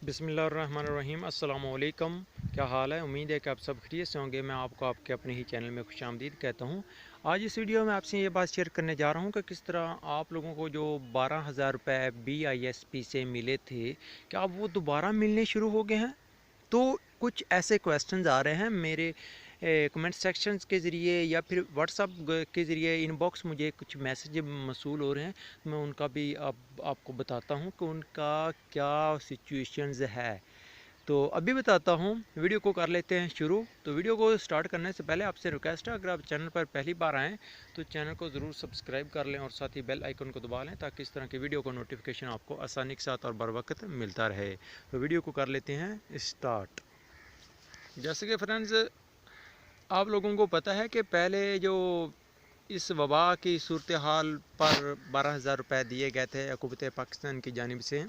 बिस्मिल्लाहिर्रहमानिर्रहीम अस्सलामुअलैकुम। क्या हाल है? उम्मीद है कि आप सब खैरियत से होंगे। मैं आपको आपके अपने ही चैनल में खुशामदीद कहता हूं। आज इस वीडियो में आपसे ये बात शेयर करने जा रहा हूं कि किस तरह आप लोगों को जो 12,000 रुपये BISP से मिले थे, क्या अब वो दोबारा मिलने शुरू हो गए हैं? तो कुछ ऐसे क्वेश्चंस आ रहे हैं मेरे कमेंट सेक्शंस के ज़रिए या फिर व्हाट्सअप के ज़रिए इनबॉक्स मुझे कुछ मैसेज मसूल हो रहे हैं। मैं उनका भी आपको बताता हूं कि उनका क्या सिचुएशंस है। तो अभी बताता हूं, वीडियो को कर लेते हैं शुरू। तो वीडियो को स्टार्ट करने से पहले आपसे रिक्वेस्ट है, अगर आप चैनल पर पहली बार आएँ तो चैनल को ज़रूर सब्सक्राइब कर लें और साथ ही बेल आइकन को दबा लें ताकि इस तरह की वीडियो को नोटिफिकेशन आपको आसानी के साथ और बर वक्त मिलता रहे। तो वीडियो को कर लेते हैं स्टार्ट। जैसे कि फ्रेंड्स, आप लोगों को पता है कि पहले जो इस वबा की सूरत हाल पर 12,000 रुपये दिए गए थे हुकूमत पाकिस्तान की जानिब से,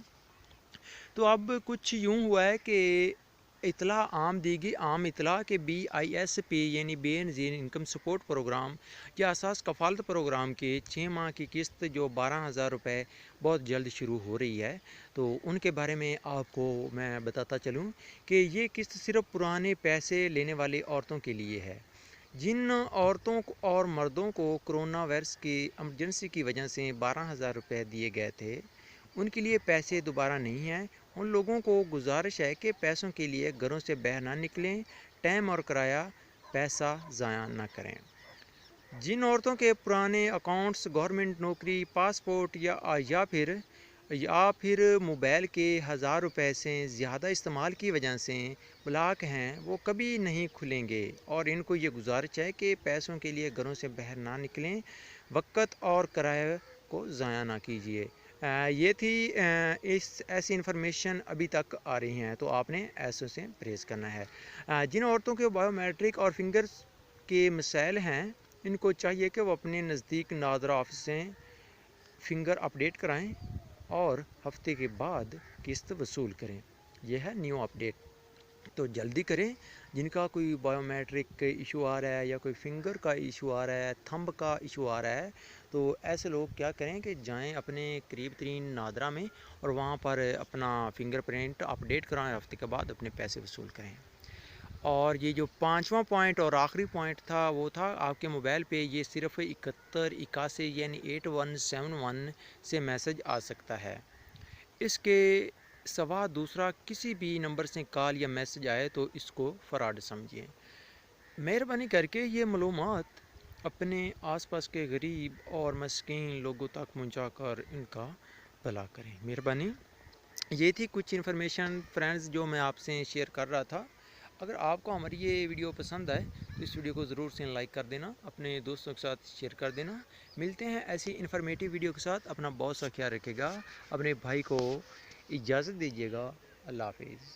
तो अब कुछ यूँ हुआ है कि इतला आम इतला कि BISP यानी बेनज़ीर इनकम सपोर्ट प्रोग्राम या असास कफ़ालत प्रोग्राम के 6 माह की किस्त जो 12,000 रुपये बहुत जल्द शुरू हो रही है। तो उनके बारे में आपको मैं बताता चलूँ कि ये किस्त सिर्फ पुराने पैसे लेने वाली औरतों के लिए है। जिन औरतों और मर्दों को कोरोना वायरस की एमरजेंसी की वजह से 12,000 रुपये दिए गए थे, उनके लिए पैसे दोबारा नहीं हैं। उन लोगों को गुजारिश है कि पैसों के लिए घरों से बाहर ना निकलें, टाइम और किराया पैसा ज़ाया ना करें। जिन औरतों के पुराने अकाउंट्स गवर्नमेंट नौकरी, पासपोर्ट या फिर मोबाइल के 1,000 रुपये से ज़्यादा इस्तेमाल की वजह से ब्लॉक हैं, वो कभी नहीं खुलेंगे और इनको ये गुजारिश है कि पैसों के लिए घरों से बाहर ना निकलें, वक़्त और किराए को ज़ाया ना कीजिए। ये थी इस ऐसी इन्फॉर्मेशन अभी तक आ रही हैं, तो आपने ऐसों से परहेज़ करना है। जिन औरतों के बायोमेट्रिक और फिंगर्स के मसाइल हैं, इनको चाहिए कि वो अपने नज़दीक नादरा ऑफिस से फिंगर अपडेट कराएं और हफ्ते के बाद किस्त वसूल करें। यह है न्यू अपडेट, तो जल्दी करें। जिनका कोई बायोमेट्रिक का इशू आ रहा है या कोई फिंगर का इशू आ रहा है, थंब का इशू आ रहा है, तो ऐसे लोग क्या करें कि जाएं अपने करीब तरीन नादरा में और वहाँ पर अपना फिंगरप्रिंट अपडेट कराएं, हफ्ते के बाद अपने पैसे वसूल करें। और ये जो पांचवा पॉइंट और आखिरी पॉइंट था, वो था आपके मोबाइल पे ये सिर्फ 7181 यानी 8171 से मैसेज आ सकता है। इसके सिवा दूसरा किसी भी नंबर से कॉल या मैसेज आए तो इसको फ़्रॉड समझिए। मेहरबानी करके ये मालूमात अपने आसपास के गरीब और मस्कीन लोगों तक पहुँचा कर इनका भला करें। मेहरबानी। ये थी कुछ इन्फॉर्मेशन फ्रेंड्स जो मैं आपसे शेयर कर रहा था। अगर आपको हमारी ये वीडियो पसंद आए तो इस वीडियो को ज़रूर से लाइक कर देना, अपने दोस्तों के साथ शेयर कर देना। मिलते हैं ऐसी इन्फॉर्मेटिव वीडियो के साथ। अपना बहुत सा ख्याल रखिएगा, अपने भाई को इजाज़त दीजिएगा। अल्लाह हाफिज़।